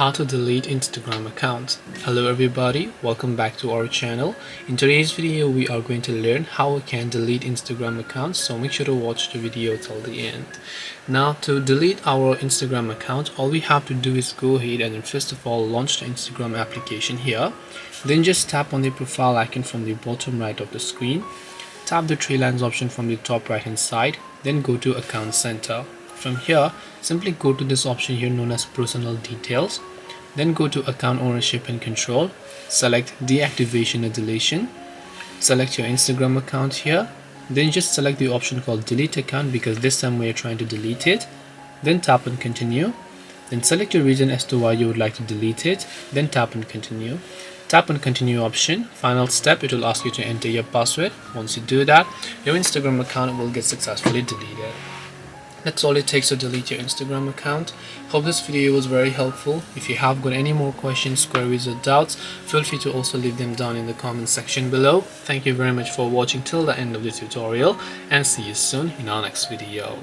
How to delete Instagram account. Hello everybody, welcome back to our channel. In today's video we are going to learn how we can delete Instagram accounts, so make sure to watch the video till the end. Now, to delete our Instagram account, all we have to do is go ahead and first of all launch the Instagram application here. Then just tap on the profile icon from the bottom right of the screen. Tap the three lines option from the top right hand side, then go to account center. From here, simply go to this option here known as personal details, then go to account ownership and control, select deactivation or deletion, select your Instagram account here, then just select the option called delete account because this time we are trying to delete it, then tap on continue, then select your reason as to why you would like to delete it, then tap on continue. Tap on continue option. Final step, it will ask you to enter your password. Once you do that, your Instagram account will get successfully deleted. That's all it takes to delete your Instagram account. Hope this video was very helpful. If you have got any more questions, queries or doubts, feel free to also leave them down in the comment section below. Thank you very much for watching till the end of the tutorial, and see you soon in our next video.